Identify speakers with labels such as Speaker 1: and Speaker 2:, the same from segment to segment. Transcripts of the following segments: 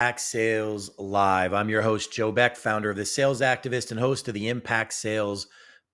Speaker 1: Impact Sales Live. I'm your host, Joe Beck, founder of The Sales Activist and host of the Impact Sales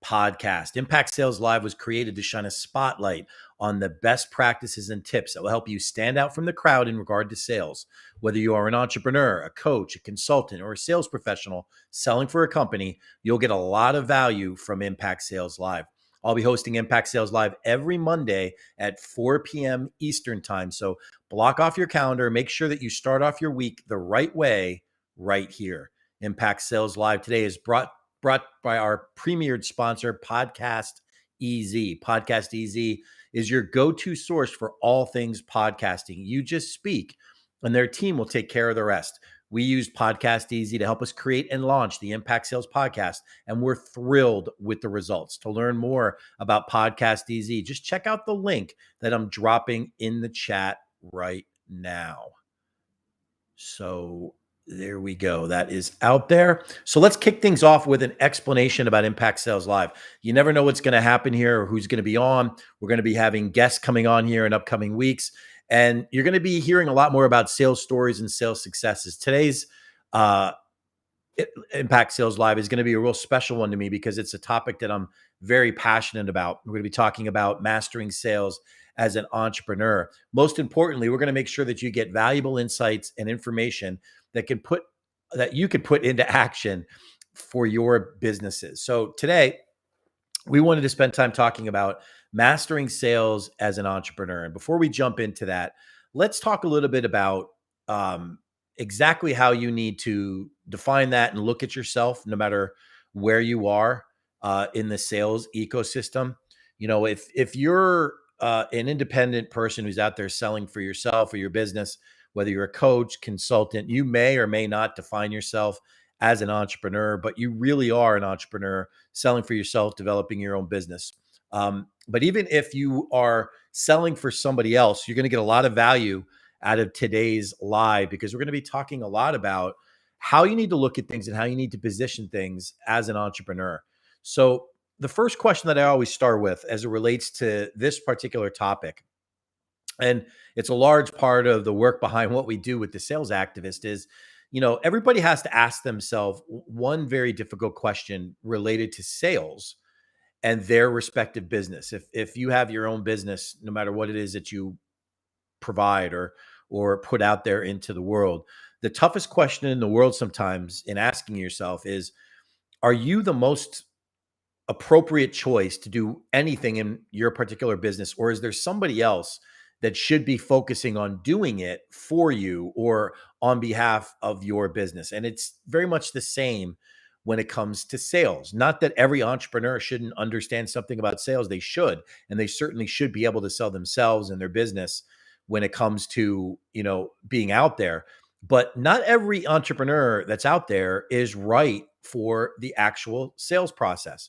Speaker 1: podcast. Impact Sales Live was created to shine a spotlight on the best practices and tips that will help you stand out from the crowd in regard to sales. Whether you are an entrepreneur, a coach, a consultant, or a sales professional selling for a company, you'll get a lot of value from Impact Sales Live. I'll be hosting Impact Sales Live every Monday at 4 p.m. Eastern Time. So block off your calendar. Make sure that you start off your week the right way right here. Impact Sales Live today is brought by our premiered sponsor, Podcast Easy. Podcast Easy is your go-to source for all things podcasting. You just speak, and their team will take care of the rest. We use Podcast Easy to help us create and launch the Impact Sales Podcast, and we're thrilled with the results. To learn more about Podcast Easy, just check out the link that I'm dropping in the chat right now. So there we go. That is out there. So let's kick things off with an explanation about Impact Sales Live. You never know what's going to happen here or who's going to be on. We're going to be having guests coming on here in upcoming weeks. And you're going to be hearing a lot more about sales stories and sales successes. Today's Impact Sales Live is going to be a real special one to me because it's a topic that I'm very passionate about. We're going to be talking about mastering sales as an entrepreneur. Most importantly, we're going to make sure that you get valuable insights and information that you can put into action for your businesses. So today, we wanted to spend time talking about mastering sales as an entrepreneur. And before we jump into that, let's talk a little bit about exactly how you need to define that and look at yourself, no matter where you are in the sales ecosystem. You know, if you're an independent person who's out there selling for yourself or your business, whether you're a coach, consultant, you may or may not define yourself as an entrepreneur, but you really are an entrepreneur selling for yourself, developing your own business. But even if you are selling for somebody else, you're going to get a lot of value out of today's live because we're going to be talking a lot about how you need to look at things and how you need to position things as an entrepreneur. So the first question that I always start with as it relates to this particular topic, and it's a large part of the work behind what we do with the sales activist, is, you know, everybody has to ask themselves one very difficult question related to sales and their respective business. If you have your own business, no matter what it is that you provide or put out there into the world, the toughest question in the world sometimes in asking yourself is, are you the most appropriate choice to do anything in your particular business, or is there somebody else that should be focusing on doing it for you or on behalf of your business? And it's very much the same when it comes to sales. Not that every entrepreneur shouldn't understand something about sales. They should, and they certainly should be able to sell themselves and their business when it comes to, you know, being out there. But not every entrepreneur that's out there is right for the actual sales process.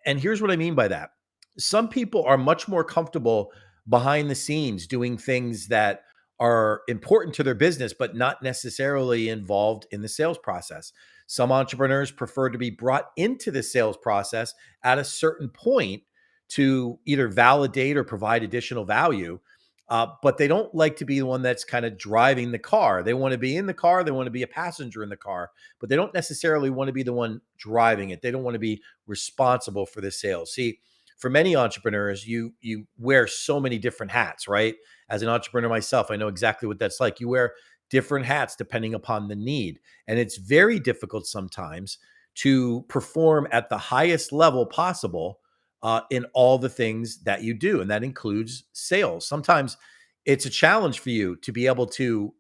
Speaker 1: And here's what I mean by that. Some people are much more comfortable behind the scenes doing things that are important to their business, but not necessarily involved in the sales process. Some entrepreneurs prefer to be brought into the sales process at a certain point to either validate or provide additional value. But they don't like to be the one that's kind of driving the car. They want to be in the car. They want to be a passenger in the car, but they don't necessarily want to be the one driving it. They don't want to be responsible for the sales. See, for many entrepreneurs, you wear so many different hats, right? As an entrepreneur myself, I know exactly what that's like. You wear different hats depending upon the need. And it's very difficult sometimes to perform at the highest level possible in all the things that you do. And that includes sales. Sometimes it's a challenge for you to be able to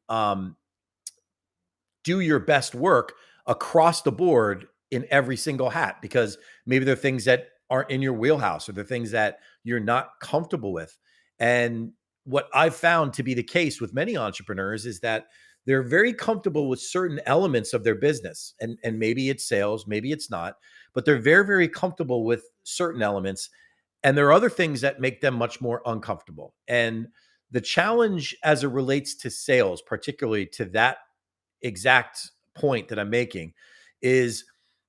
Speaker 1: do your best work across the board in every single hat, because maybe there are things that aren't in your wheelhouse or they're things that you're not comfortable with. And what I've found to be the case with many entrepreneurs is that they're very comfortable with certain elements of their business. And maybe it's sales, maybe it's not, but they're very, very comfortable with certain elements. And there are other things that make them much more uncomfortable. And the challenge as it relates to sales, particularly to that exact point that I'm making, is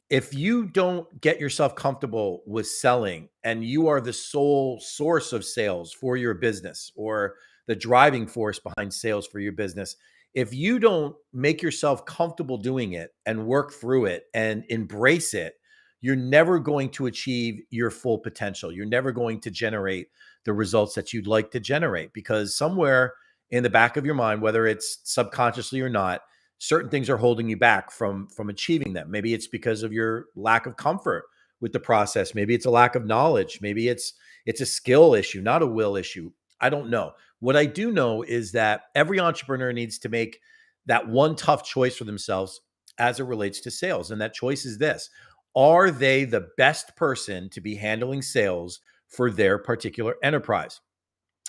Speaker 1: if you don't get yourself comfortable with selling and you are the sole source of sales for your business or the driving force behind sales for your business, If you don't make yourself comfortable doing it and work through it and embrace it, you're never going to achieve your full potential. You're never going to generate the results that you'd like to generate because somewhere in the back of your mind, whether it's subconsciously or not, certain things are holding you back from achieving them. Maybe it's because of your lack of comfort with the process. Maybe it's a lack of knowledge. Maybe it's a skill issue, not a will issue. I don't know. What I do know is that every entrepreneur needs to make that one tough choice for themselves as it relates to sales. And that choice is this: are they the best person to be handling sales for their particular enterprise?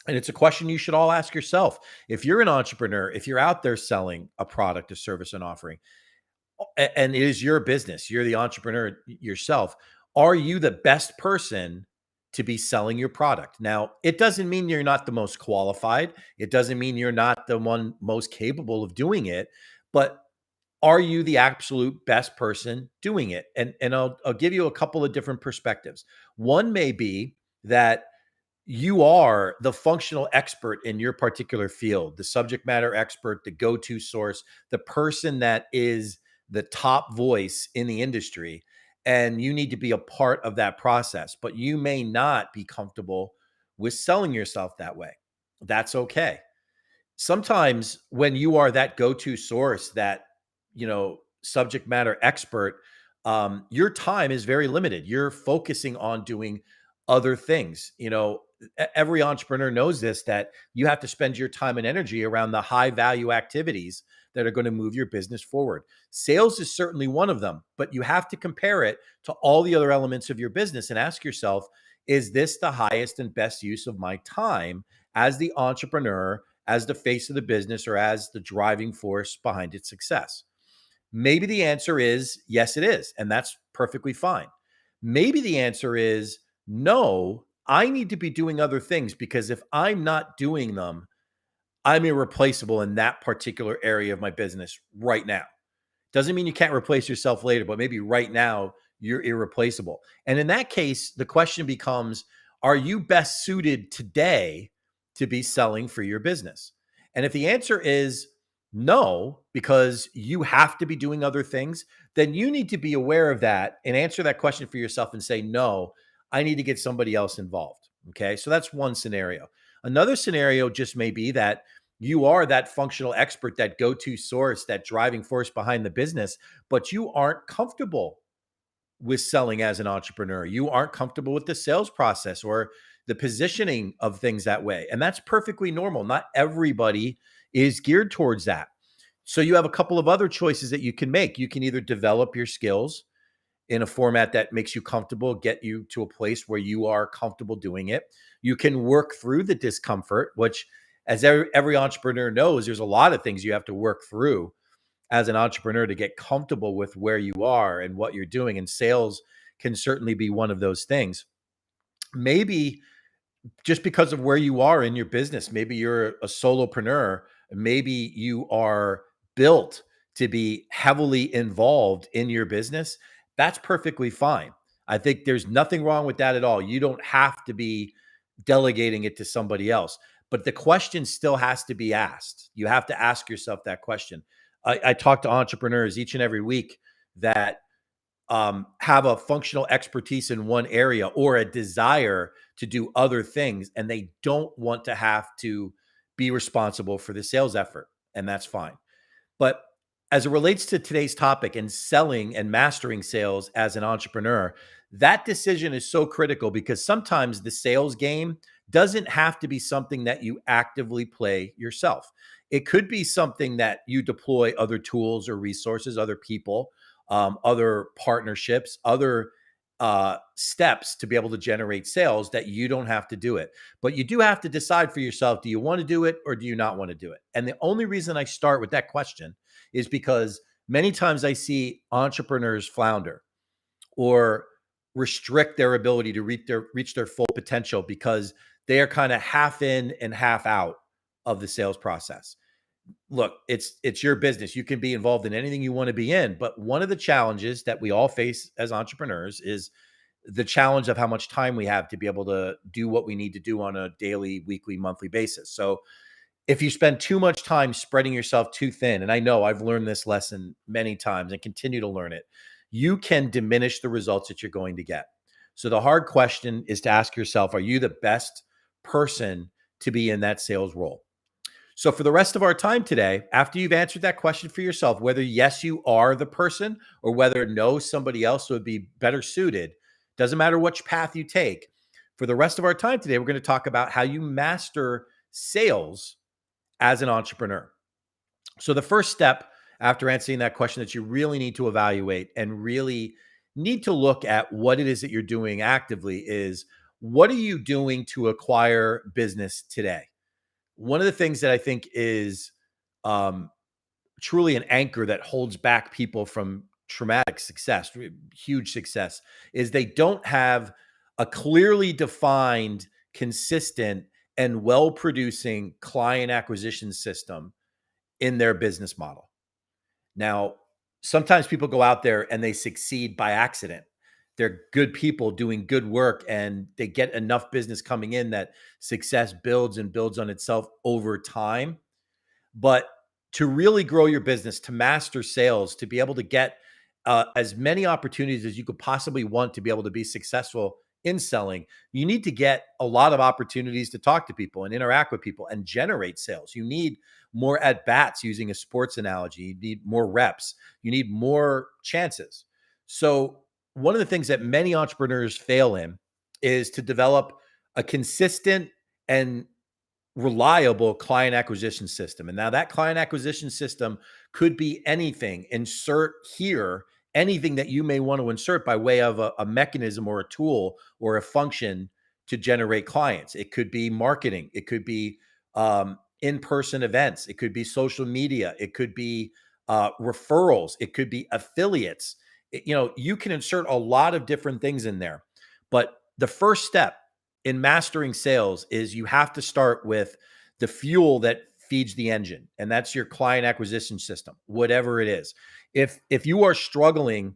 Speaker 1: And it's a question you should all ask yourself. If you're an entrepreneur, if you're out there selling a product, a service, an offering, and it is your business, you're the entrepreneur yourself, are you the best person to be selling your product? Now, it doesn't mean you're not the most qualified. It doesn't mean you're not the one most capable of doing it, but are you the absolute best person doing it? And I'll give you a couple of different perspectives. One may be that you are the functional expert in your particular field, the subject matter expert, the go-to source, the person that is the top voice in the industry. And you need to be a part of that process, but you may not be comfortable with selling yourself that way. That's okay. Sometimes when you are that go-to source, that subject matter expert, your time is very limited. You're focusing on doing other things. Every entrepreneur knows this, that you have to spend your time and energy around the high value activities that are going to move your business forward. Sales is certainly one of them, but you have to compare it to all the other elements of your business and ask yourself, is this the highest and best use of my time as the entrepreneur, as the face of the business, or as the driving force behind its success? Maybe the answer is yes, it is. And that's perfectly fine. Maybe the answer is no, I need to be doing other things because if I'm not doing them, I'm irreplaceable in that particular area of my business right now. Doesn't mean you can't replace yourself later, but maybe right now you're irreplaceable. And in that case, the question becomes, are you best suited today to be selling for your business? And if the answer is no, because you have to be doing other things, then you need to be aware of that and answer that question for yourself and say, no, I need to get somebody else involved. Okay. So that's one scenario. Another scenario just may be that you are that functional expert, that go-to source, that driving force behind the business, but you aren't comfortable with selling as an entrepreneur. You aren't comfortable with the sales process or the positioning of things that way. And that's perfectly normal. Not everybody is geared towards that. So you have a couple of other choices that you can make. You can either develop your skills in a format that makes you comfortable, get you to a place where you are comfortable doing it. You can work through the discomfort, which, as every entrepreneur knows, there's a lot of things you have to work through as an entrepreneur to get comfortable with where you are and what you're doing. And sales can certainly be one of those things. Maybe just because of where you are in your business, maybe you're a solopreneur, maybe you are built to be heavily involved in your business. That's perfectly fine. I think there's nothing wrong with that at all. You don't have to be delegating it to somebody else, but the question still has to be asked. You have to ask yourself that question. I talk to entrepreneurs each and every week that have a functional expertise in one area or a desire to do other things, and they don't want to have to be responsible for the sales effort, and that's fine. But as it relates to today's topic and selling and mastering sales as an entrepreneur, that decision is so critical because sometimes the sales game doesn't have to be something that you actively play yourself. It could be something that you deploy other tools or resources, other people, other partnerships, other steps to be able to generate sales that you don't have to do it. But you do have to decide for yourself, do you want to do it or do you not want to do it? And the only reason I start with that question is because many times I see entrepreneurs flounder or restrict their ability to reach their full potential because they are kind of half in and half out of the sales process. Look, it's your business. You can be involved in anything you want to be in, but one of the challenges that we all face as entrepreneurs is the challenge of how much time we have to be able to do what we need to do on a daily, weekly, monthly basis. So if you spend too much time spreading yourself too thin, and I know I've learned this lesson many times and continue to learn it, you can diminish the results that you're going to get. So the hard question is to ask yourself, are you the best person to be in that sales role? So for the rest of our time today, after you've answered that question for yourself, whether yes, you are the person or whether no, somebody else would be better suited, doesn't matter which path you take. For the rest of our time today, we're going to talk about how you master sales as an entrepreneur. So the first step after answering that question that you really need to evaluate and really need to look at what it is that you're doing actively is, what are you doing to acquire business today? One of the things that I think is um, truly an anchor that holds back people from traumatic success, huge success, is they don't have a clearly defined, consistent, and well producing client acquisition system in their business model. Now, sometimes people go out there and they succeed by accident. They're good people doing good work and they get enough business coming in that success builds and builds on itself over time. But to really grow your business, to master sales, to be able to get as many opportunities as you could possibly want to be able to be successful in selling, you need to get a lot of opportunities to talk to people and interact with people and generate sales. You need more at bats, using a sports analogy. You need more reps. You need more chances. So, one of the things that many entrepreneurs fail in is to develop a consistent and reliable client acquisition system. And now that client acquisition system could be anything. Insert here anything that you may want to insert by way of a mechanism or a tool or a function to generate clients. It could be marketing. It could be in-person events. It could be social media. It could be referrals. It could be affiliates. You can insert a lot of different things in there. But the first step in mastering sales is you have to start with the fuel that feeds the engine, and that's your client acquisition system, whatever it is. If you are struggling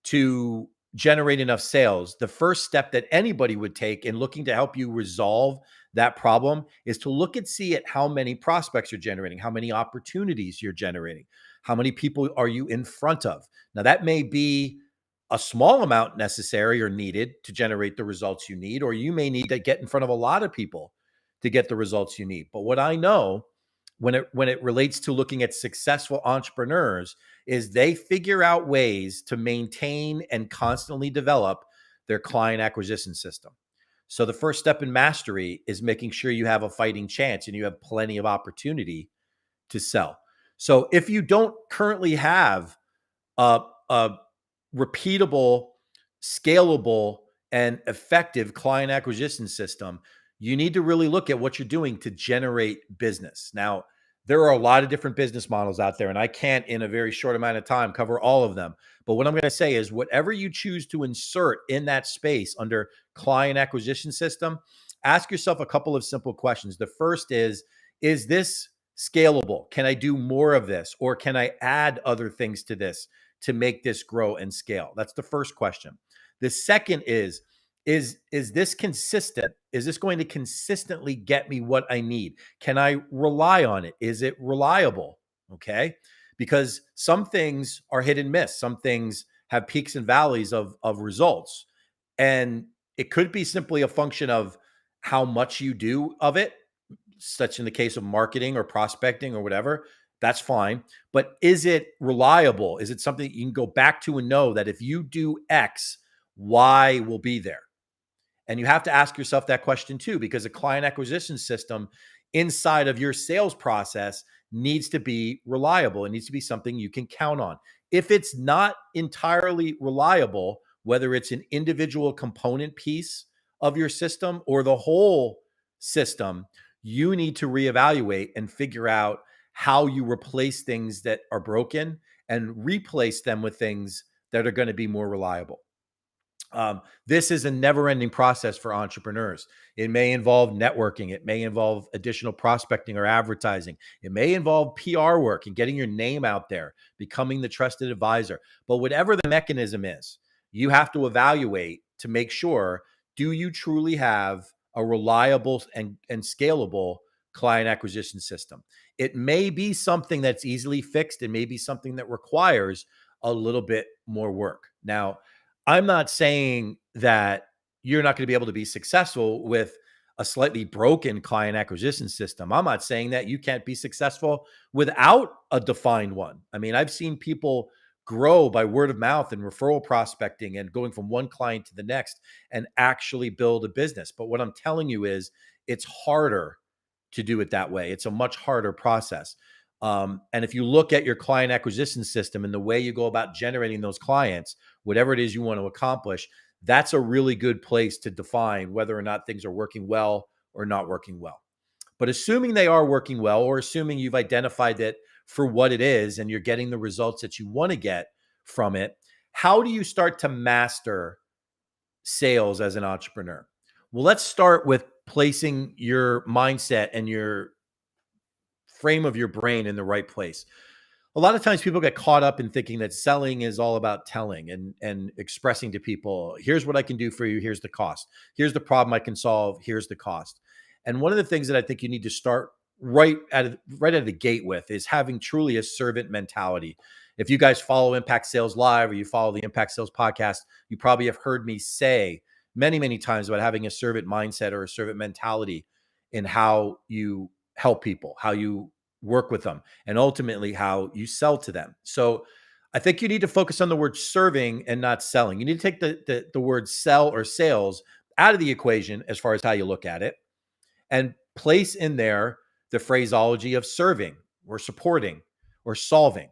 Speaker 1: to generate enough sales, the first step that anybody would take in looking to help you resolve that problem is to look and see at how many prospects you're generating, how many opportunities you're generating, how many people are you in front of. Now, that may be a small amount necessary or needed to generate the results you need, or you may need to get in front of a lot of people to get the results you need. But what I know when it relates to looking at successful entrepreneurs is they figure out ways to maintain and constantly develop their client acquisition system. So the first step in mastery is making sure you have a fighting chance and you have plenty of opportunity to sell. So if you don't currently have a repeatable, scalable, and effective client acquisition system, you need to really look at what you're doing to generate business. Now, there are a lot of different business models out there, and I can't, in a very short amount of time, cover all of them. But what I'm going to say is, whatever you choose to insert in that space under client acquisition system, ask yourself a couple of simple questions. The first is this scalable? Can I do more of this? Or can I add other things to this to make this grow and scale? That's the first question. The second is this consistent? Is this going to consistently get me what I need? Can I rely on it? Is it reliable? Okay. Because some things are hit and miss. Some things have peaks and valleys of results. And it could be simply a function of how much you do of it, such in the case of marketing or prospecting or whatever. That's fine. But is it reliable? Is it something that you can go back to and know that if you do X, Y will be there? And you have to ask yourself that question too, because a client acquisition system inside of your sales process needs to be reliable. It needs to be something you can count on. If it's not entirely reliable, whether it's an individual component piece of your system or the whole system, you need to reevaluate and figure out how you replace things that are broken and replace them with things that are going to be more reliable. This is a never-ending process for entrepreneurs. It may involve networking. It may involve additional prospecting or advertising. It may involve PR work and getting your name out there, becoming the trusted advisor. But whatever the mechanism is, you have to evaluate to make sure, do you truly have a reliable and scalable client acquisition system. It may be something that's easily fixed. It may be something that requires a little bit more work. Now, I'm not saying that you're not going to be able to be successful with a slightly broken client acquisition system. I'm not saying that you can't be successful without a defined one. I mean, I've seen people grow by word of mouth and referral prospecting and going from one client to the next and actually build a business. But what I'm telling you is it's harder to do it that way. It's a much harder process. And if you look at your client acquisition system and the way you go about generating those clients, whatever it is you want to accomplish, that's a really good place to define whether or not things are working well or not working well. But assuming they are working well, or assuming you've identified it for what it is and you're getting the results that you want to get from it, how do you start to master sales as an entrepreneur? Well, let's start with placing your mindset and your frame of your brain in the right place. A lot of times people get caught up in thinking that selling is all about telling and expressing to people, here's what I can do for you, here's the cost. Here's the problem I can solve, here's the cost. And one of the things that I think you need to start right out of the gate with is having truly a servant mentality. If you guys follow Impact Sales Live or you follow the Impact Sales podcast, you probably have heard me say many, many times about having a servant mindset or a servant mentality in how you help people, how you work with them, and ultimately how you sell to them. So I think you need to focus on the word serving and not selling. You need to take the word sell or sales out of the equation as far as how you look at it and place in there the phraseology of serving or supporting or solving.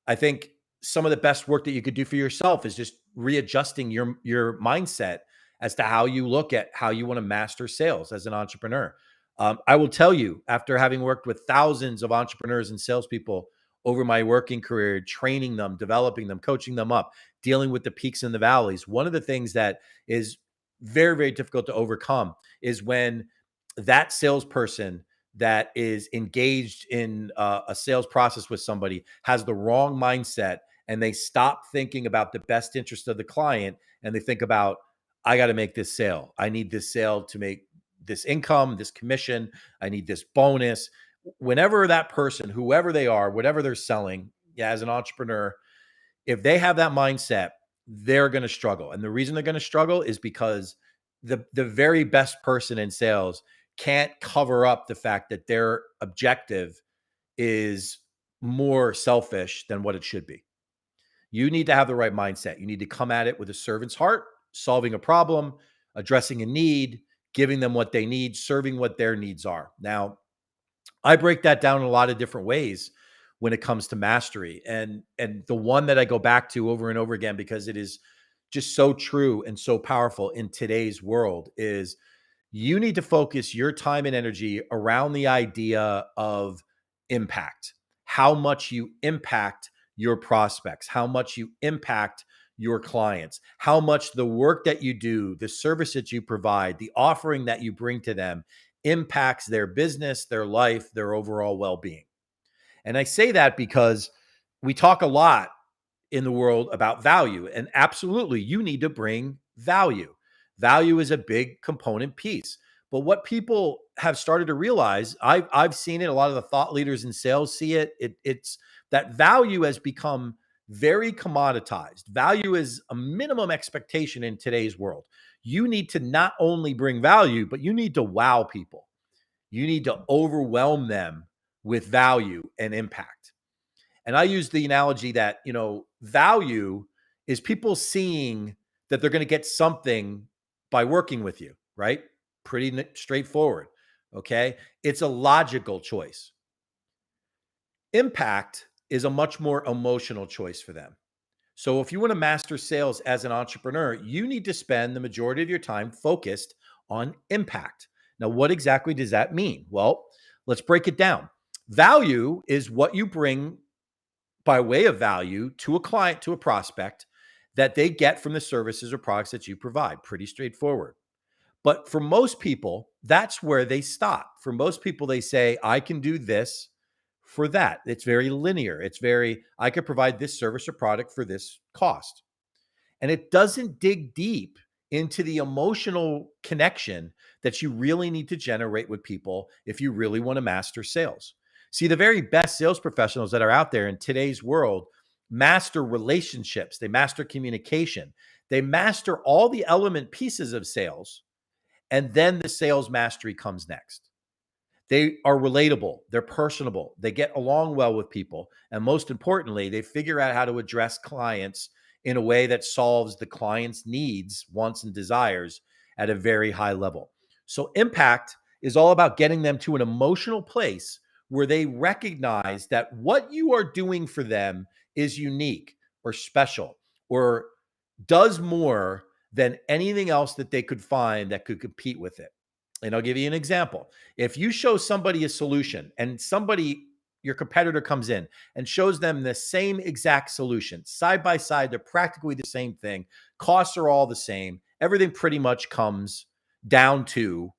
Speaker 1: I think some of the best work that you could do for yourself is just readjusting your mindset as to how you look at how you want to master sales as an entrepreneur. I will tell you, after having worked with thousands of entrepreneurs and salespeople over my working career, training them, developing them, coaching them up, dealing with the peaks and the valleys, one of the things that is very, very difficult to overcome is when that salesperson that is engaged in a sales process with somebody has the wrong mindset and they stop thinking about the best interest of the client and they think about, I got to make this sale. I need this sale to make this income, this commission. I need this bonus. Whenever that person, whoever they are, whatever they're selling, yeah, as an entrepreneur, if they have that mindset, they're going to struggle. And the reason they're going to struggle is because the very best person in sales can't cover up the fact that their objective is more selfish than what it should be. You need to have the right mindset. You need to come at it with a servant's heart, solving a problem, addressing a need, giving them what they need, serving what their needs are. Now, I break that down in a lot of different ways when it comes to mastery. And the one that I go back to over and over again because it is just so true and so powerful in today's world is you need to focus your time and energy around the idea of impact, how much you impact your prospects, how much you impact your clients, how much the work that you do, the service that you provide, the offering that you bring to them impacts their business, their life, their overall well-being. And I say that because we talk a lot in the world about value. And absolutely, you need to bring value. Value is a big component piece. But what people have started to realize, I've seen it, a lot of the thought leaders in sales see it, it's that value has become very commoditized. Value is a minimum expectation in today's world. You need to not only bring value, but you need to wow people. You need to overwhelm them with value and impact. And I use the analogy that, value is people seeing that they're going to get something by working with you, right? Pretty straightforward. Okay. It's a logical choice. Impact is a much more emotional choice for them. So if you want to master sales as an entrepreneur, you need to spend the majority of your time focused on impact. Now, what exactly does that mean? Well, let's break it down. Value is what you bring by way of value to a client, to a prospect that they get from the services or products that you provide. Pretty straightforward. But for most people, that's where they stop. For most people, they say, I can do this for that. It's very linear. I could provide this service or product for this cost. And it doesn't dig deep into the emotional connection that you really need to generate with people if you really want to master sales. See, the very best sales professionals that are out there in today's world master relationships, they master communication, they master all the element pieces of sales, and then the sales mastery comes next. They are relatable, they're personable, they get along well with people, and most importantly, they figure out how to address clients in a way that solves the client's needs, wants, and desires at a very high level. So, impact is all about getting them to an emotional place where they recognize that what you are doing for them is unique or special or does more than anything else that they could find that could compete with it. And I'll give you an example. If you show somebody a solution and your competitor comes in and shows them the same exact solution, side by side, they're practically the same thing, costs are all the same, everything pretty much comes down to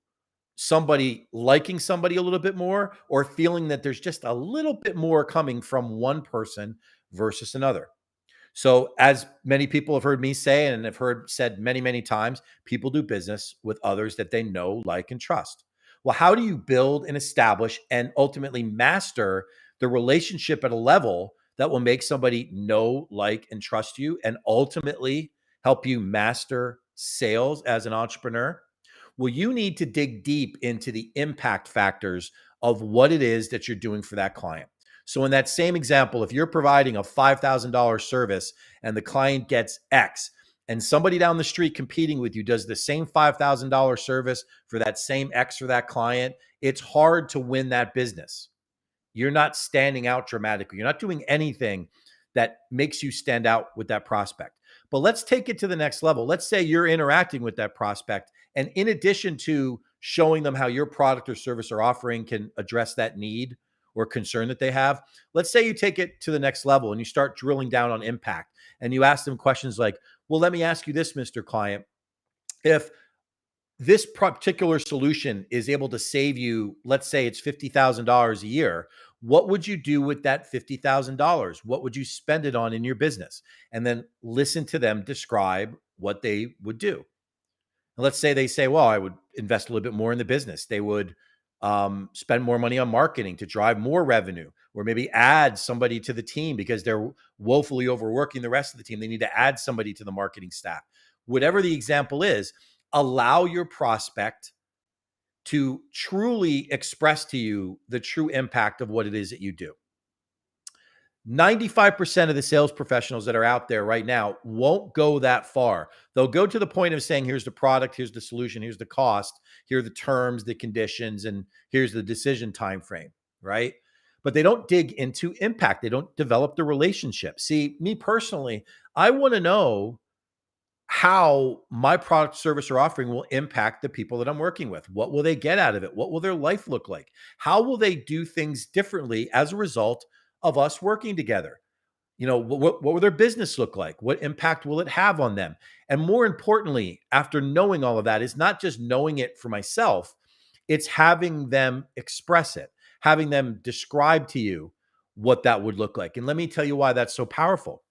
Speaker 1: somebody liking somebody a little bit more or feeling that there's just a little bit more coming from one person versus another. So, as many people have heard me say and have heard said many, many times, people do business with others that they know, like, and trust. Well, how do you build and establish and ultimately master the relationship at a level that will make somebody know, like, and trust you and ultimately help you master sales as an entrepreneur? Well, you need to dig deep into the impact factors of what it is that you're doing for that client. So, in that same example, if you're providing a $5,000 service and the client gets X, and somebody down the street competing with you does the same $5,000 service for that same X for that client, it's hard to win that business. You're not standing out dramatically. You're not doing anything that makes you stand out with that prospect. But let's take it to the next level. Let's say you're interacting with that prospect. And in addition to showing them how your product or service or offering can address that need or concern that they have, let's say you take it to the next level and you start drilling down on impact and you ask them questions like, well, let me ask you this, Mr. Client. If this particular solution is able to save you, let's say it's $50,000 a year, what would you do with that $50,000? What would you spend it on in your business? And then listen to them describe what they would do. And let's say they say, well, I would invest a little bit more in the business. They would spend more money on marketing to drive more revenue, or maybe add somebody to the team because they're woefully overworking the rest of the team. They need to add somebody to the marketing staff. Whatever the example is, allow your prospect to truly express to you the true impact of what it is that you do. 95% of the sales professionals that are out there right now won't go that far. They'll go to the point of saying, here's the product, here's the solution, here's the cost, here are the terms, the conditions, and here's the decision time frame, right? But they don't dig into impact. They don't develop the relationship. See, me personally, I want to know how my product, service, or offering will impact the people that I'm working with. What will they get out of it? What will their life look like? How will they do things differently as a result of us working together? What will their business look like? What impact will it have on them? And more importantly, after knowing all of that, is not just knowing it for myself, it's having them express it, having them describe to you what that would look like. And let me tell you why that's so powerful.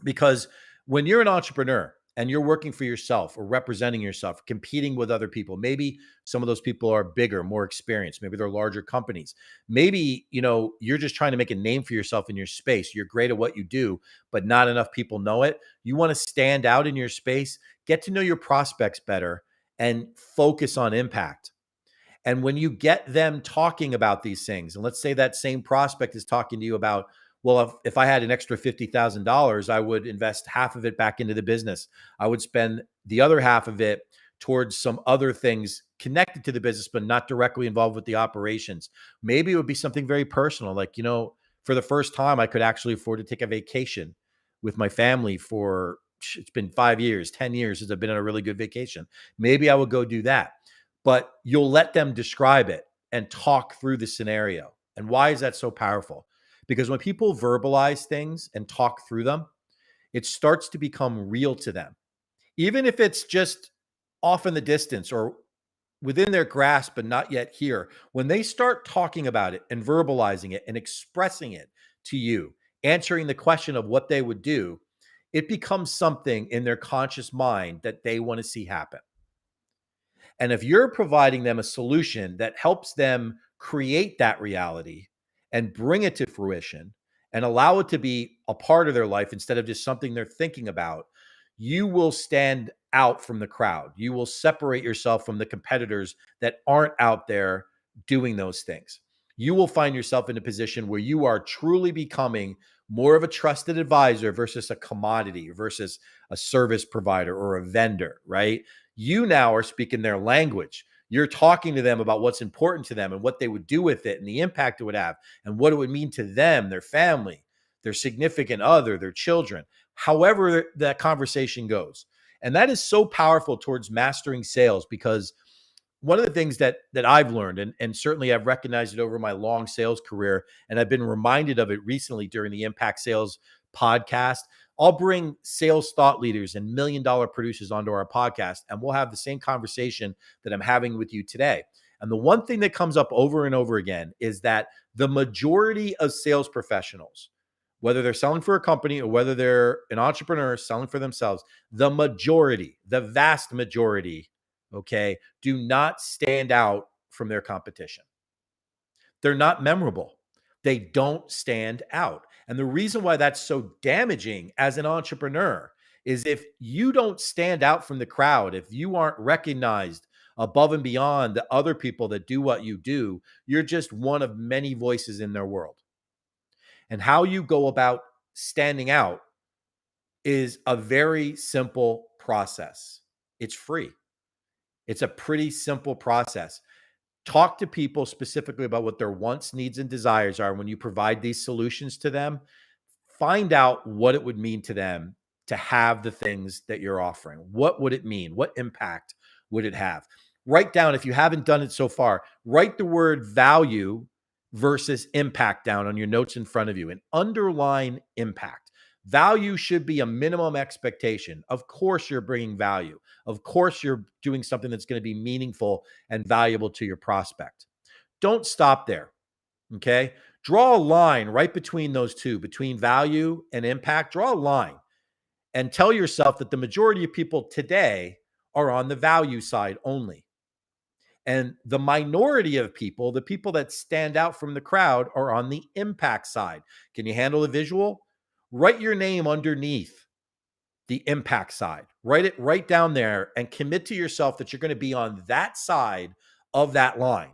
Speaker 1: Because when you're an entrepreneur and you're working for yourself or representing yourself, competing with other people, maybe some of those people are bigger, more experienced, maybe they're larger companies. Maybe, you're just trying to make a name for yourself in your space. You're great at what you do, but not enough people know it. You want to stand out in your space, get to know your prospects better and focus on impact. And when you get them talking about these things, and let's say that same prospect is talking to you about, well, if I had an extra $50,000, I would invest half of it back into the business. I would spend the other half of it towards some other things connected to the business, but not directly involved with the operations. Maybe it would be something very personal. Like, for the first time, I could actually afford to take a vacation with my family it's been 5 years, 10 years since I've been on a really good vacation. Maybe I would go do that. But you'll let them describe it and talk through the scenario. And why is that so powerful? Because when people verbalize things and talk through them, it starts to become real to them. Even if it's just off in the distance or within their grasp, but not yet here. When they start talking about it and verbalizing it and expressing it to you, answering the question of what they would do, it becomes something in their conscious mind that they want to see happen. And if you're providing them a solution that helps them create that reality and bring it to fruition and allow it to be a part of their life instead of just something they're thinking about, you will stand out from the crowd. You will separate yourself from the competitors that aren't out there doing those things. You will find yourself in a position where you are truly becoming more of a trusted advisor versus a commodity versus a service provider or a vendor, right? You now are speaking their language. You're talking to them about what's important to them and what they would do with it and the impact it would have and what it would mean to them, their family, their significant other, their children, however that conversation goes. And that is so powerful towards mastering sales because one of the things that I've learned, and certainly I've recognized it over my long sales career, and I've been reminded of it recently during the Impact Sales podcast. I'll bring sales thought leaders and $1 million producers onto our podcast, and we'll have the same conversation that I'm having with you today. And the one thing that comes up over and over again is that the majority of sales professionals, whether they're selling for a company or whether they're an entrepreneur selling for themselves, the majority, the vast majority, okay, do not stand out from their competition. They're not memorable. They don't stand out. And the reason why that's so damaging as an entrepreneur is if you don't stand out from the crowd, if you aren't recognized above and beyond the other people that do what you do, you're just one of many voices in their world. And how you go about standing out is a very simple process. It's free. It's a pretty simple process. Talk to people specifically about what their wants, needs, and desires are when you provide these solutions to them. Find out what it would mean to them to have the things that you're offering. What would it mean? What impact would it have? Write down, if you haven't done it so far, write the word value versus impact down on your notes in front of you and underline impact. Value should be a minimum expectation. Of course, you're bringing value. Of course, you're doing something that's going to be meaningful and valuable to your prospect. Don't stop there. Okay. Draw a line right between those two, between value and impact. Draw a line and tell yourself that the majority of people today are on the value side only. And the minority of people, the people that stand out from the crowd, are on the impact side. Can you handle the visual? Write your name underneath the impact side. Write it right down there and commit to yourself that you're going to be on that side of that line.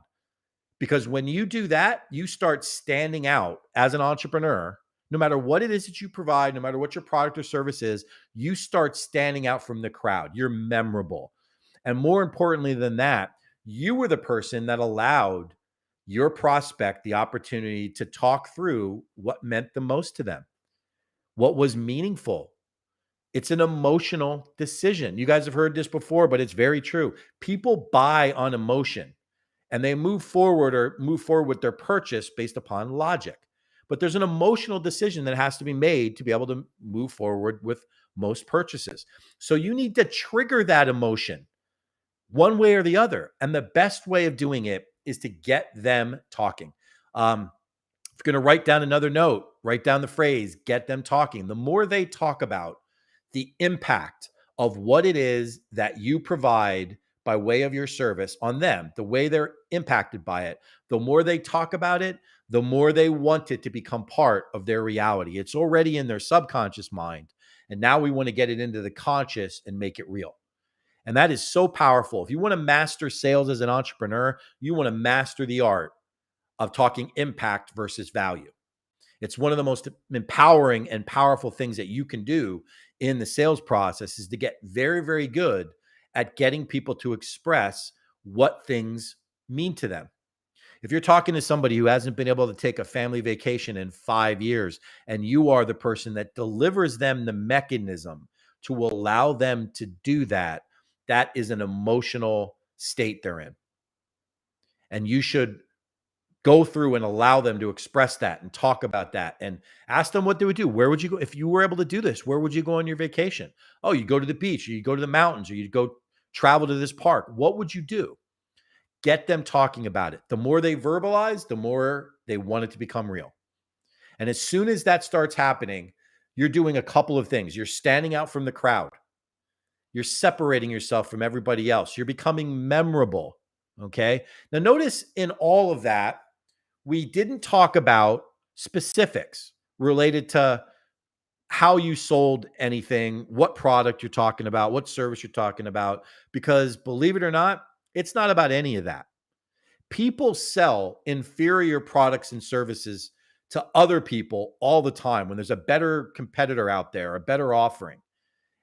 Speaker 1: Because when you do that, you start standing out as an entrepreneur. No matter what it is that you provide, no matter what your product or service is, you start standing out from the crowd. You're memorable. And more importantly than that, you were the person that allowed your prospect the opportunity to talk through what meant the most to them, what was meaningful. It's an emotional decision. You guys have heard this before, but it's very true. People buy on emotion and they move forward with their purchase based upon logic. But there's an emotional decision that has to be made to be able to move forward with most purchases. So you need to trigger that emotion one way or the other. And the best way of doing it is to get them talking. If you're going to write down another note, write down the phrase, get them talking. The more they talk about the impact of what it is that you provide by way of your service on them, the way they're impacted by it, the more they talk about it, the more they want it to become part of their reality. It's already in their subconscious mind. And now we want to get it into the conscious and make it real. And that is so powerful. If you want to master sales as an entrepreneur, you want to master the art of talking impact versus value. It's one of the most empowering and powerful things that you can do in the sales process is to get very, very good at getting people to express what things mean to them. If you're talking to somebody who hasn't been able to take a family vacation in 5 years and you are the person that delivers them the mechanism to allow them to do that, that is an emotional state they're in. And you should go through and allow them to express that and talk about that and ask them what they would do. Where would you go if you were able to do this? Where would you go on your vacation? Oh, you go to the beach, or you go to the mountains, or you go travel to this park. What would you do? Get them talking about it. The more they verbalize, the more they want it to become real. And as soon as that starts happening, you're doing a couple of things. You're standing out from the crowd. You're separating yourself from everybody else. You're becoming memorable. Okay. Now, notice in all of that, we didn't talk about specifics related to how you sold anything, what product you're talking about, what service you're talking about, because believe it or not, it's not about any of that. People sell inferior products and services to other people all the time when there's a better competitor out there, a better offering.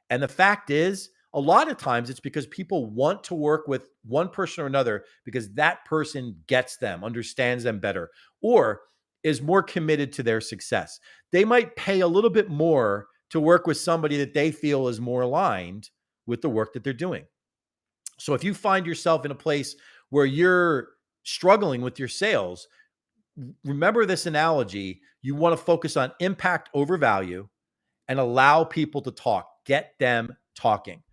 Speaker 1: And the fact is, a lot of times it's because people want to work with one person or another because that person gets them, understands them better, or is more committed to their success. They might pay a little bit more to work with somebody that they feel is more aligned with the work that they're doing. So if you find yourself in a place where you're struggling with your sales, remember this analogy. You want to focus on impact over value and allow people to talk, get them talking.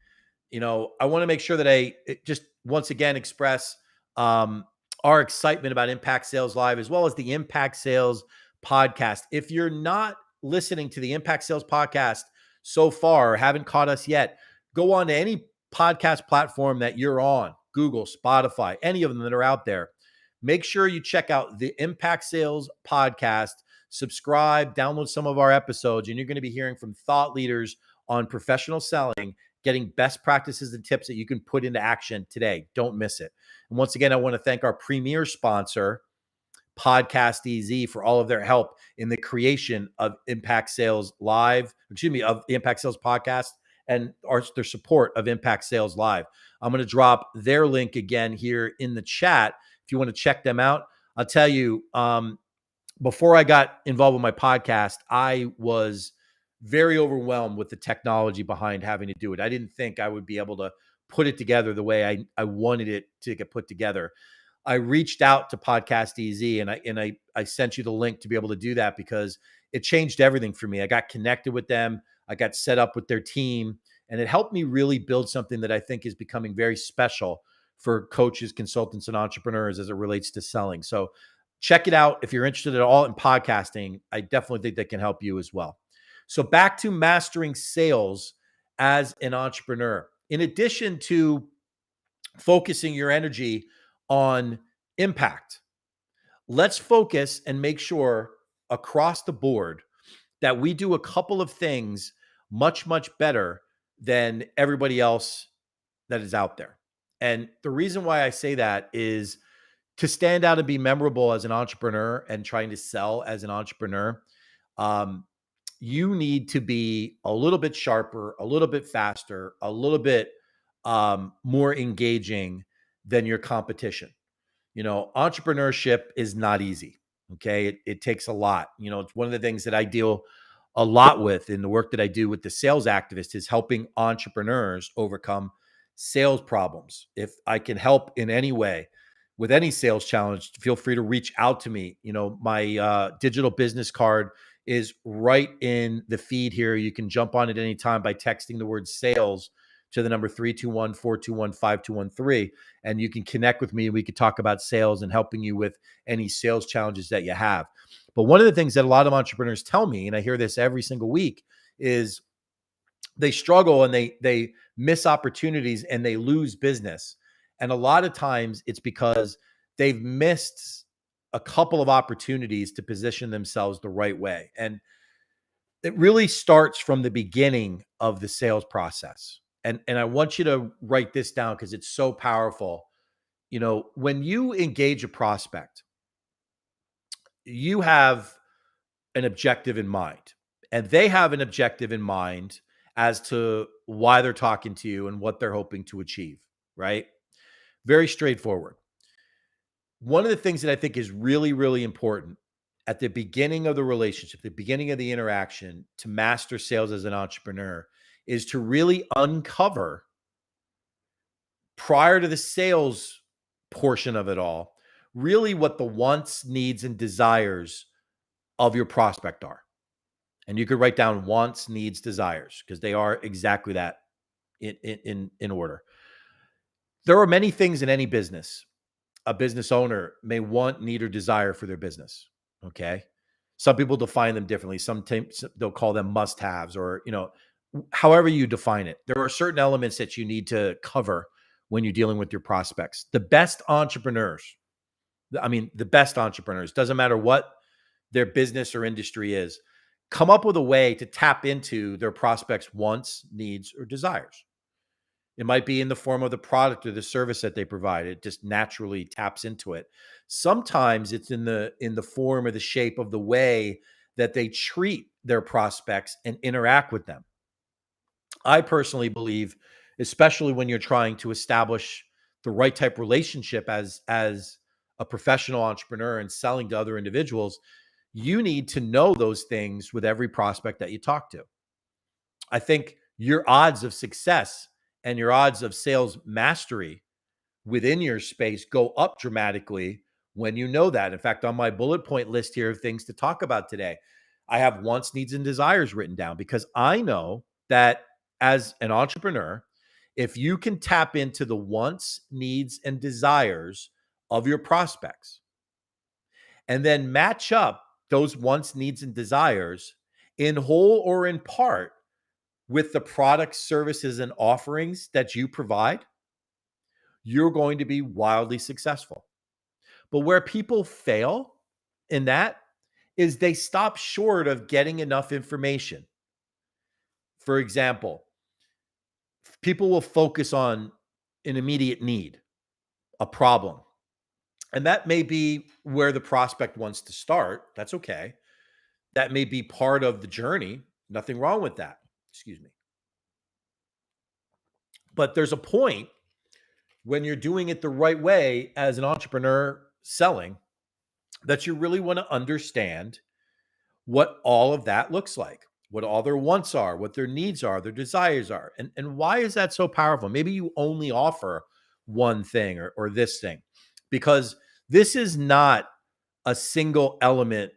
Speaker 1: I want to make sure that I just once again express our excitement about Impact Sales Live as well as the Impact Sales podcast. If you're not listening to the Impact Sales podcast so far or haven't caught us yet, go on to any podcast platform that you're on, Google, Spotify, any of them that are out there. Make sure you check out the Impact Sales podcast, subscribe, download some of our episodes, and you're going to be hearing from thought leaders on professional selling, getting best practices and tips that you can put into action today. Don't miss it. And once again, I want to thank our premier sponsor, Podcast EZ, for all of their help in the creation of Impact Sales Live, of the Impact Sales podcast and their support of Impact Sales Live. I'm going to drop their link again here in the chat if you want to check them out. I'll tell you, before I got involved with my podcast, I was very overwhelmed with the technology behind having to do it. I didn't think I would be able to put it together the way I wanted it to get put together. I reached out to Podcast EZ and I sent you the link to be able to do that because it changed everything for me. I got connected with them. I got set up with their team, and it helped me really build something that I think is becoming very special for coaches, consultants, and entrepreneurs as it relates to selling. So check it out. If you're interested at all in podcasting, I definitely think that can help you as well. So back to mastering sales as an entrepreneur. In addition to focusing your energy on impact, let's focus and make sure across the board that we do a couple of things much, much better than everybody else that is out there. And the reason why I say that is to stand out and be memorable as an entrepreneur and trying to sell as an entrepreneur. You need to be a little bit sharper, a little bit faster, a little bit more engaging than your competition. Entrepreneurship is not easy. Okay. It takes a lot. It's one of the things that I deal a lot with in the work that I do with the sales activist is helping entrepreneurs overcome sales problems. If I can help in any way with any sales challenge, feel free to reach out to me. My digital business card is right in the feed here. You can jump on it anytime by texting the word sales to the number 321-421-5213. And you can connect with me. We could talk about sales and helping you with any sales challenges that you have. But one of the things that a lot of entrepreneurs tell me, and I hear this every single week, is they struggle and they miss opportunities and they lose business. And a lot of times it's because they've missed a couple of opportunities to position themselves the right way. And it really starts from the beginning of the sales process. And I want you to write this down because it's so powerful. When you engage a prospect, you have an objective in mind, and they have an objective in mind as to why they're talking to you and what they're hoping to achieve, right? Very straightforward. One of the things that I think is really, really important at the beginning of the relationship, the beginning of the interaction to master sales as an entrepreneur is to really uncover prior to the sales portion of it all, really what the wants, needs, and desires of your prospect are. And you could write down wants, needs, desires, because they are exactly that in order. There are many things in any business a business owner may want, need, or desire for their business. Okay. Some people define them differently. Sometimes they'll call them must-haves, or however you define it. There are certain elements that you need to cover when you're dealing with your prospects. The best entrepreneurs, doesn't matter what their business or industry is, come up with a way to tap into their prospects' wants, needs, or desires. It might be in the form of the product or the service that they provide. It just naturally taps into it. Sometimes it's in the form or the shape of the way that they treat their prospects and interact with them. I personally believe, especially when you're trying to establish the right type of relationship as a professional entrepreneur and selling to other individuals, you need to know those things with every prospect that you talk to. I think your odds of success and your odds of sales mastery within your space go up dramatically when you know that. In fact, on my bullet point list here of things to talk about today, I have wants, needs, and desires written down, because I know that as an entrepreneur, if you can tap into the wants, needs, and desires of your prospects and then match up those wants, needs, and desires in whole or in part with the products, services, and offerings that you provide, you're going to be wildly successful. But where people fail in that is they stop short of getting enough information. For example, people will focus on an immediate need, a problem. And that may be where the prospect wants to start. That's okay. That may be part of the journey. Nothing wrong with that. Excuse me. But there's a point when you're doing it the right way as an entrepreneur selling that you really want to understand what all of that looks like, what all their wants are, what their needs are, their desires are. And why is that so powerful? Maybe you only offer one thing, or this thing, because this is not a single element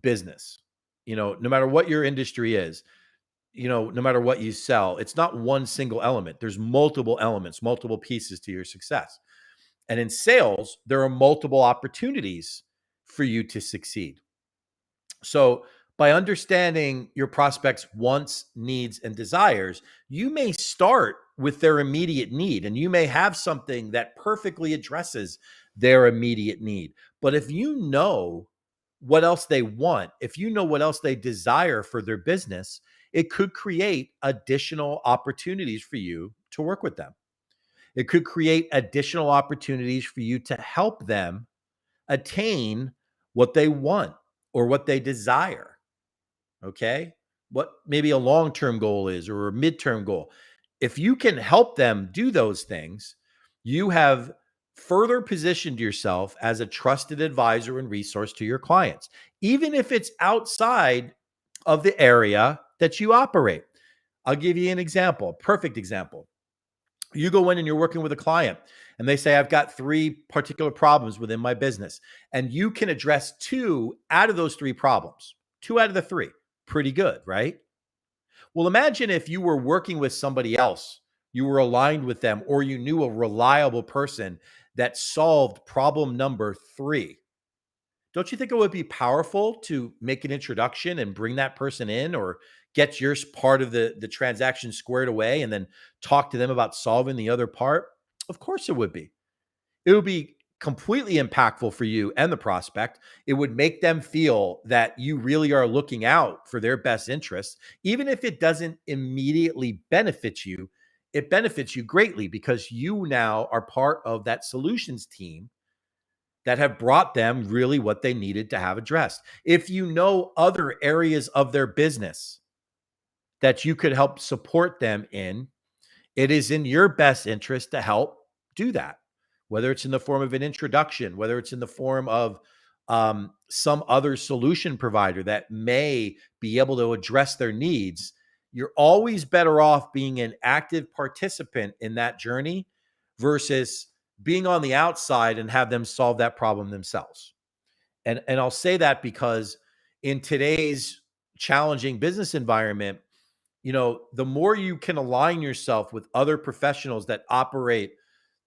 Speaker 1: business. No matter what your industry is, no matter what you sell, it's not one single element. There's multiple elements, multiple pieces to your success. And in sales, there are multiple opportunities for you to succeed. So, by understanding your prospects' wants, needs, and desires, you may start with their immediate need, and you may have something that perfectly addresses their immediate need. But if you know what else they want, if you know what else they desire for their business, it could create additional opportunities for you to work with them. It could create additional opportunities for you to help them attain what they want or what they desire. Okay. What maybe a long term goal is, or a midterm goal. If you can help them do those things, you have further positioned yourself as a trusted advisor and resource to your clients, even if it's outside of the area that you operate. I'll give you an example, a perfect example. You go in and you're working with a client and they say, I've got three particular problems within my business, and you can address two out of those three problems, two out of the three. Pretty good, right? Well, imagine if you were working with somebody else, you were aligned with them, or you knew a reliable person that solved problem number three. Don't you think it would be powerful to make an introduction and bring that person in, or get your part of the transaction squared away and then talk to them about solving the other part? Of course it would be. It would be completely impactful for you and the prospect. It would make them feel that you really are looking out for their best interests. Even if it doesn't immediately benefit you, it benefits you greatly because you now are part of that solutions team that have brought them really what they needed to have addressed. If you know other areas of their business that you could help support them in, it is in your best interest to help do that, whether it's in the form of an introduction, whether it's in the form of some other solution provider that may be able to address their needs. You're always better off being an active participant in that journey versus being on the outside and have them solve that problem themselves. And I'll say that because in today's challenging business environment, the more you can align yourself with other professionals that operate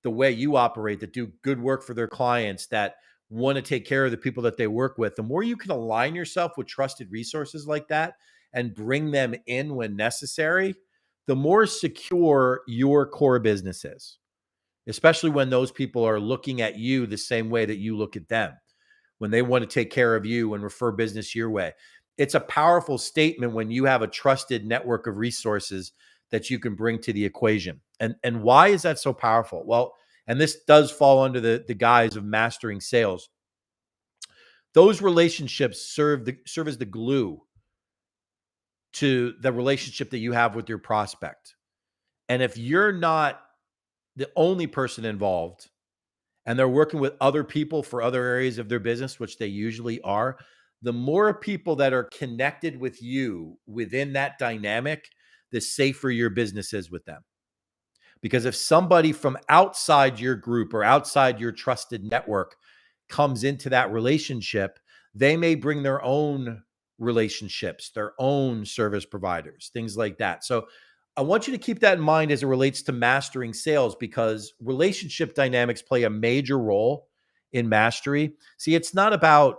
Speaker 1: the way you operate, that do good work for their clients, that want to take care of the people that they work with, the more you can align yourself with trusted resources like that and bring them in when necessary, the more secure your core business is, especially when those people are looking at you the same way that you look at them, when they want to take care of you and refer business your way. It's a powerful statement when you have a trusted network of resources that you can bring to the equation. And why is that so powerful? Well, and this does fall under the guise of mastering sales. Those relationships serve as the glue to the relationship that you have with your prospect. And if you're not the only person involved and they're working with other people for other areas of their business, which they usually are, the more people that are connected with you within that dynamic, the safer your business is with them. Because if somebody from outside your group or outside your trusted network comes into that relationship, they may bring their own relationships, their own service providers, things like that. So I want you to keep that in mind as it relates to mastering sales, because relationship dynamics play a major role in mastery. See, it's not about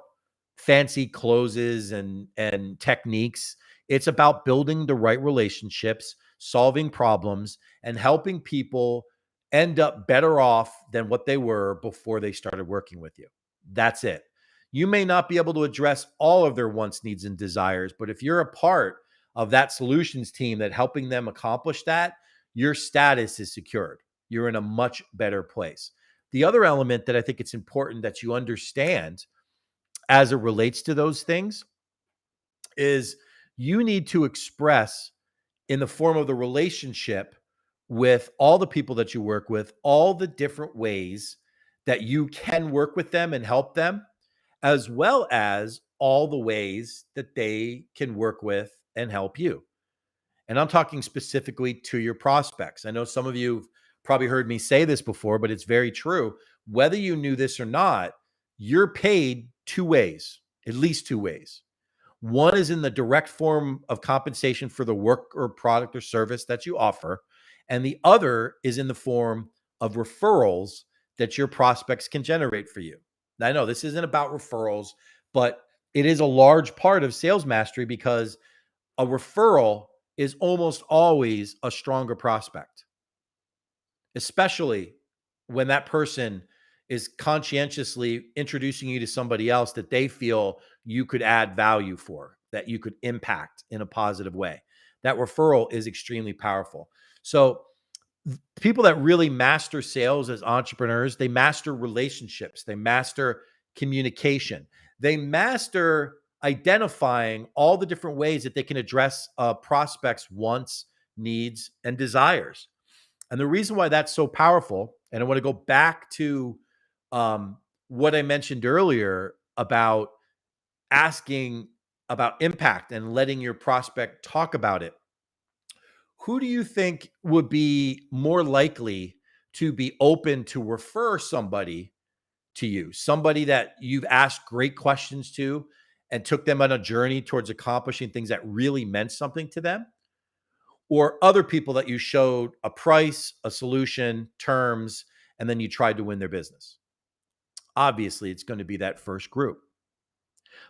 Speaker 1: fancy closes and techniques. It's about building the right relationships, solving problems, and helping people end up better off than what they were before they started working with you. That's it. You may not be able to address all of their wants, needs, and desires, but if you're a part of that solutions team that helping them accomplish that, your status is secured. You're in a much better place. The other element that I think it's important that you understand as it relates to those things is you need to express in the form of the relationship with all the people that you work with, all the different ways that you can work with them and help them, as well as all the ways that they can work with and help you. And I'm talking specifically to your prospects. I know some of you have probably heard me say this before, but it's very true. Whether you knew this or not, you're paid two ways, at least two ways. One is in the direct form of compensation for the work or product or service that you offer. And the other is in the form of referrals that your prospects can generate for you. Now, I know this isn't about referrals, but it is a large part of sales mastery, because a referral is almost always a stronger prospect, especially when that person is conscientiously introducing you to somebody else that they feel you could add value for, that you could impact in a positive way. That referral is extremely powerful. So, people that really master sales as entrepreneurs, they master relationships, they master communication, they master identifying all the different ways that they can address prospects' wants, needs, and desires. And the reason why that's so powerful, and I want to go back to what I mentioned earlier about asking about impact and letting your prospect talk about it. Who do you think would be more likely to be open to refer somebody to you? Somebody that you've asked great questions to and took them on a journey towards accomplishing things that really meant something to them? Or other people that you showed a price, a solution, terms, and then you tried to win their business? Obviously, it's going to be that first group.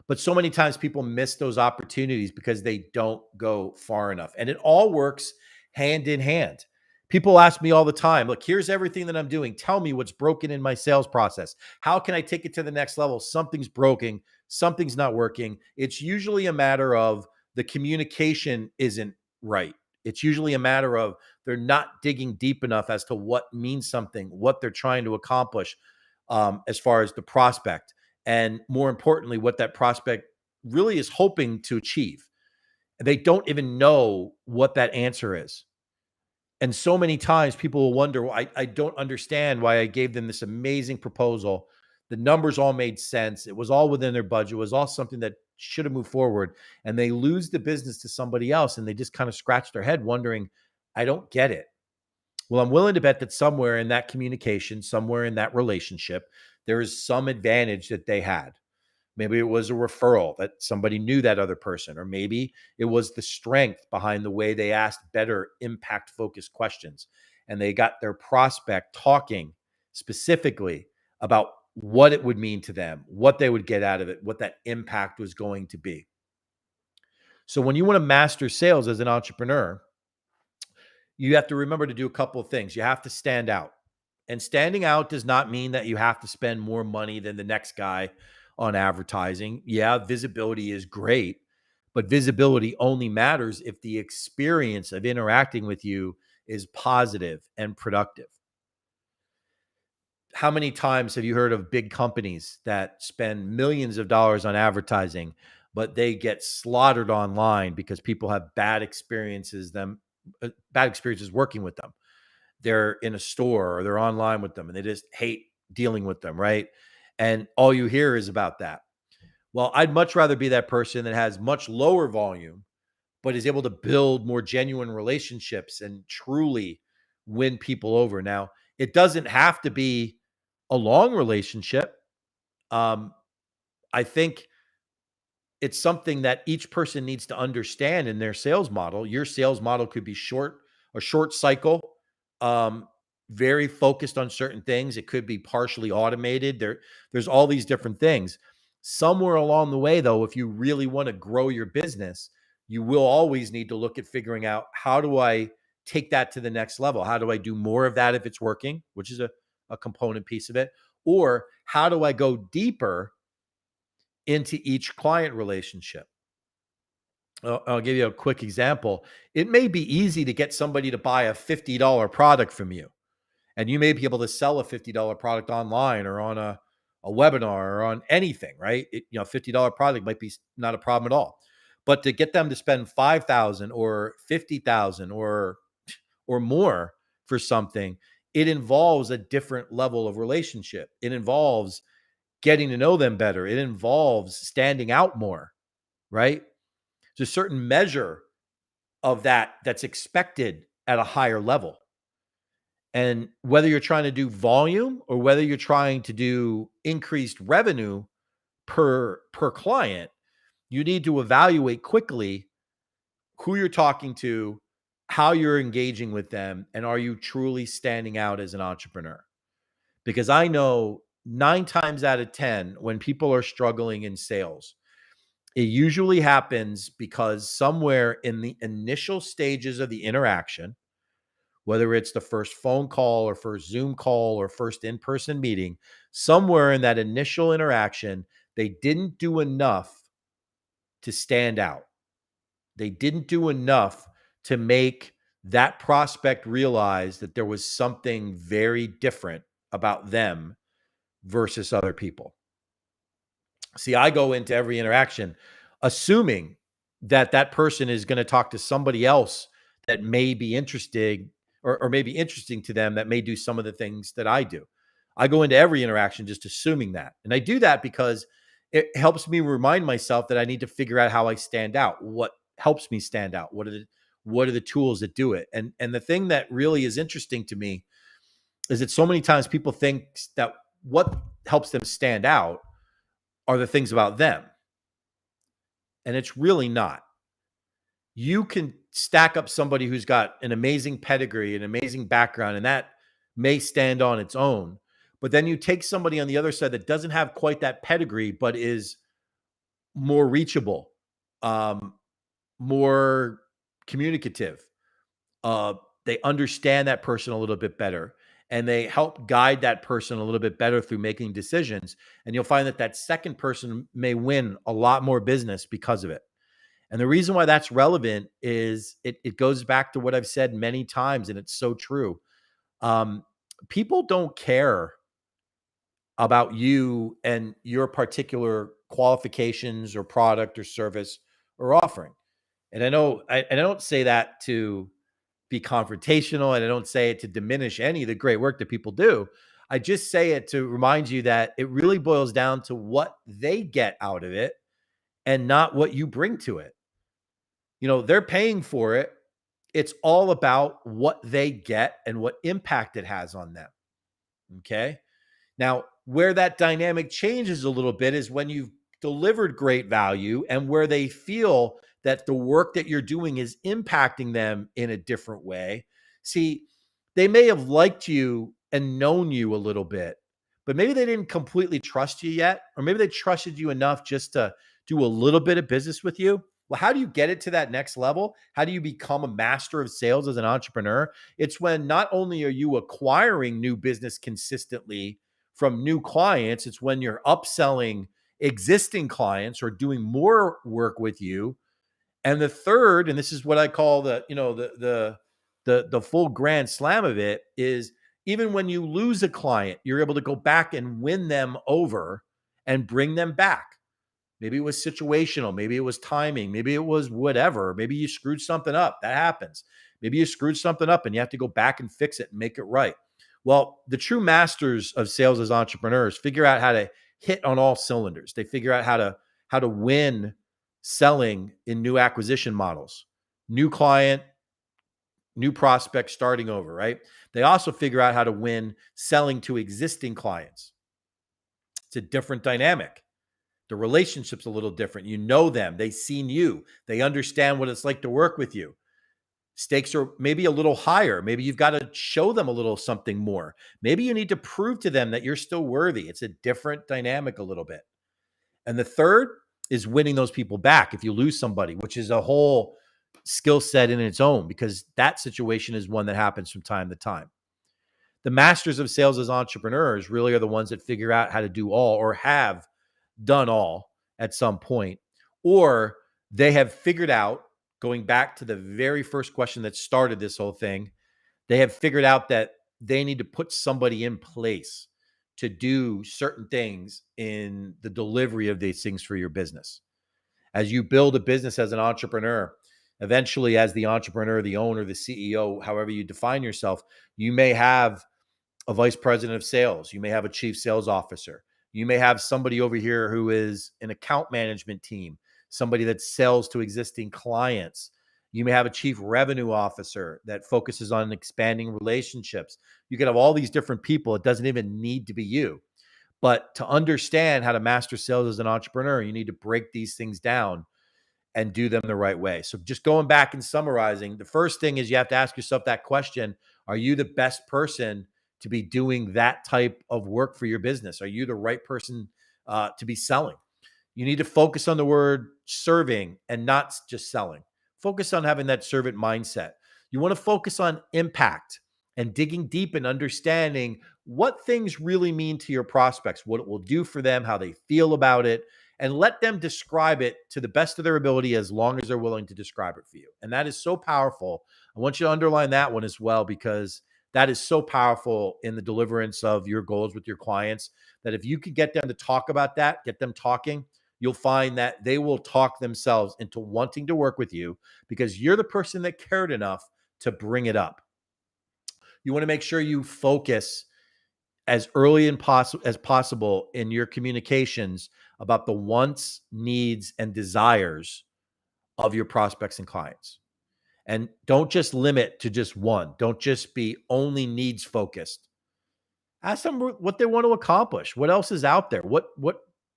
Speaker 1: But so many times people miss those opportunities because they don't go far enough. And it all works hand in hand. People ask me all the time, look, here's everything that I'm doing. Tell me what's broken in my sales process. How can I take it to the next level? Something's broken. Something's not working. It's usually a matter of the communication isn't right. It's usually a matter of they're not digging deep enough as to what means something, what they're trying to accomplish, as far as the prospect, and more importantly, what that prospect really is hoping to achieve. They don't even know what that answer is. And so many times people will wonder, well, I don't understand why I gave them this amazing proposal. The numbers all made sense. It was all within their budget. It was all something that should have moved forward. And they lose the business to somebody else. And they just kind of scratch their head wondering, I don't get it. Well, I'm willing to bet that somewhere in that communication, somewhere in that relationship, there is some advantage that they had. Maybe it was a referral that somebody knew that other person, or maybe it was the strength behind the way they asked better impact focused questions. And they got their prospect talking specifically about what it would mean to them, what they would get out of it, what that impact was going to be. So when you want to master sales as an entrepreneur, you have to remember to do a couple of things. You have to stand out. And standing out does not mean that you have to spend more money than the next guy on advertising. Yeah, visibility is great, but visibility only matters if the experience of interacting with you is positive and productive. How many times have you heard of big companies that spend millions of dollars on advertising, but they get slaughtered online because people have bad experiences working with them? They're in a store or they're online with them and they just hate dealing with them, right? And all you hear is about that. Well, I'd much rather be that person that has much lower volume, but is able to build more genuine relationships and truly win people over. Now, it doesn't have to be a long relationship. Um, I think it's something that each person needs to understand in their sales model. Your sales model could be a short cycle, um, very focused on certain things. It could be partially automated. There's all these different things. Somewhere along the way, though, if you really want to grow your business, you will always need to look at figuring out, how do I take that to the next level? How do I do more of that if it's working, which is a component piece of it? Or how do I go deeper into each client relationship? I'll give you a quick example. It may be easy to get somebody to buy a $50 product from you, and you may be able to sell a $50 product online or on a webinar or on anything, right? $50 product might be not a problem at all. But to get them to spend 5,000 or 50,000 or more for something, it involves a different level of relationship. It involves getting to know them better. It involves standing out more, right? There's a certain measure of that's expected at a higher level. And whether you're trying to do volume or whether you're trying to do increased revenue per client, you need to evaluate quickly who you're talking to, how you're engaging with them, and are you truly standing out as an entrepreneur? Because I know 9 times out of 10 when people are struggling in sales, it usually happens because somewhere in the initial stages of the interaction, whether it's the first phone call or first Zoom call or first in-person meeting, somewhere in that initial interaction, they didn't do enough to stand out. They didn't do enough to make that prospect realize that there was something very different about them versus other people. See, I go into every interaction assuming that that person is going to talk to somebody else that may be interesting or may be interesting to them, that may do some of the things that I do. I go into every interaction just assuming that. And I do that because it helps me remind myself that I need to figure out how I stand out. What helps me stand out? What are the tools that do it? And the thing that really is interesting to me is that so many times people think that what helps them stand out are the things about them. And it's really not. You can stack up somebody who's got an amazing pedigree, an amazing background, and that may stand on its own. But then you take somebody on the other side that doesn't have quite that pedigree, but is more reachable, um, more communicative. They understand that person a little bit better, and they help guide that person a little bit better through making decisions. And you'll find that that second person may win a lot more business because of it. And the reason why that's relevant is it goes back to what I've said many times, and it's so true. Um, People don't care about you and your particular qualifications or product or service or offering. And I don't say that to be confrontational, and I don't say it to diminish any of the great work that people do. I just say it to remind you that it really boils down to what they get out of it and not what you bring to it. They're paying for it. It's all about what they get and what impact it has on them. Okay. Now, where that dynamic changes a little bit is when you've delivered great value and where they feel that the work that you're doing is impacting them in a different way. See, they may have liked you and known you a little bit, but maybe they didn't completely trust you yet, or maybe they trusted you enough just to do a little bit of business with you. Well, how do you get it to that next level? How do you become a master of sales as an entrepreneur? It's when not only are you acquiring new business consistently from new clients, it's when you're upselling existing clients or doing more work with you. And the third, and this is what I call the full grand slam of it, is even when you lose a client, you're able to go back and win them over and bring them back. Maybe it was situational. Maybe it was timing. Maybe it was whatever. Maybe you screwed something up. That happens. Maybe you screwed something up and you have to go back and fix it and make it right. Well, the true masters of sales as entrepreneurs figure out how to hit on all cylinders. They figure out how to win selling in new acquisition models, new client, new prospect starting over, right? They also figure out how to win selling to existing clients. It's a different dynamic. The relationship's a little different. You know them. They've seen you. They understand what it's like to work with you. Stakes are maybe a little higher. Maybe you've got to show them a little something more. Maybe you need to prove to them that you're still worthy. It's a different dynamic a little bit. And the third is winning those people back if you lose somebody, which is a whole skill set in its own, because that situation is one that happens from time to time. The masters of sales as entrepreneurs really are the ones that figure out how to do all, or have done all at some point, or they have figured out, going back to the very first question that started this whole thing, they have figured out that they need to put somebody in place to do certain things in the delivery of these things for your business. As you build a business as an entrepreneur, eventually, as the entrepreneur, the owner, the CEO, however you define yourself, you may have a vice president of sales. You may have a chief sales officer. You may have somebody over here who is an account management team, somebody that sells to existing clients. You may have a chief revenue officer that focuses on expanding relationships. You could have all these different people. It doesn't even need to be you. But to understand how to master sales as an entrepreneur, you need to break these things down and do them the right way. So just going back and summarizing, the first thing is you have to ask yourself that question: are you the best person to be doing that type of work for your business? Are you the right person to be selling? You need to focus on the word serving and not just selling. Focus on having that servant mindset. You want to focus on impact and digging deep and understanding what things really mean to your prospects, what it will do for them, how they feel about it, and let them describe it to the best of their ability as long as they're willing to describe it for you. And that is so powerful. I want you to underline that one as well, because that is so powerful in the deliverance of your goals with your clients, that if you could get them to talk about that, get them talking, you'll find that they will talk themselves into wanting to work with you because you're the person that cared enough to bring it up. You want to make sure you focus as early as possible in your communications about the wants, needs, and desires of your prospects and clients. And don't just limit to just one. Don't just be only needs focused. Ask them what they want to accomplish. What else is out there? What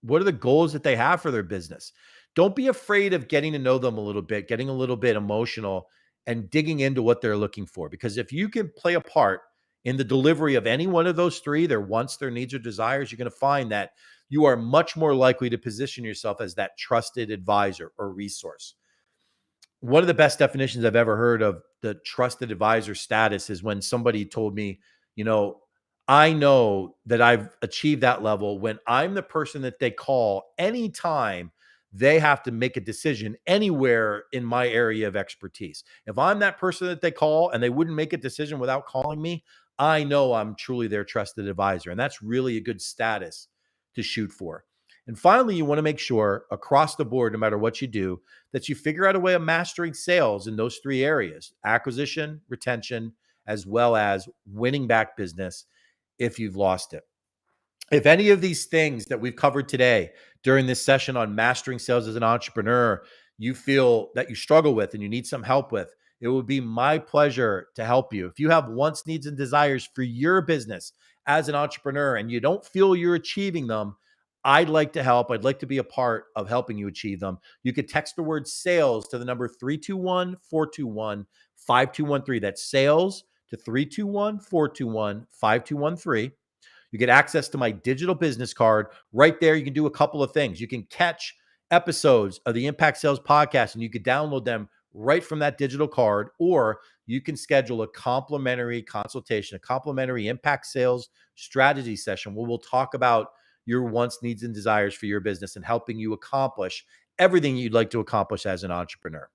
Speaker 1: are the goals that they have for their business? Don't be afraid of getting to know them a little bit, getting a little bit emotional and digging into what they're looking for. Because if you can play a part in the delivery of any one of those three, their wants, their needs, or desires, you're going to find that you are much more likely to position yourself as that trusted advisor or resource. One of the best definitions I've ever heard of the trusted advisor status is when somebody told me, you know, I know that I've achieved that level when I'm the person that they call anytime they have to make a decision anywhere in my area of expertise. If I'm that person that they call and they wouldn't make a decision without calling me, I know I'm truly their trusted advisor. And that's really a good status to shoot for. And finally, you want to make sure across the board, no matter what you do, that you figure out a way of mastering sales in those three areas: acquisition, retention, as well as winning back business if you've lost it. If any of these things that we've covered today during this session on mastering sales as an entrepreneur, you feel that you struggle with and you need some help with, it would be my pleasure to help you. If you have wants, needs, and desires for your business as an entrepreneur and you don't feel you're achieving them, I'd like to help. I'd like to be a part of helping you achieve them. You could text the word sales to the number 321-421-5213. That's sales to 321-421-5213. You get access to my digital business card. Right there, you can do a couple of things. You can catch episodes of the Impact Sales podcast and you can download them right from that digital card, or you can schedule a complimentary consultation, a complimentary impact sales strategy session where we'll talk about your wants, needs, and desires for your business and helping you accomplish everything you'd like to accomplish as an entrepreneur.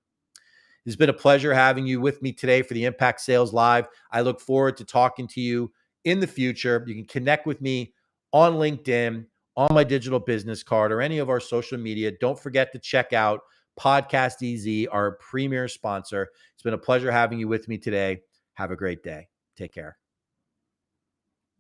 Speaker 1: It's been a pleasure having you with me today for the Impact Sales Live. I look forward to talking to you in the future. You can connect with me on LinkedIn, on my digital business card, or any of our social media. Don't forget to check out Podcast EZ, our premier sponsor. It's been a pleasure having you with me today. Have a great day. Take care.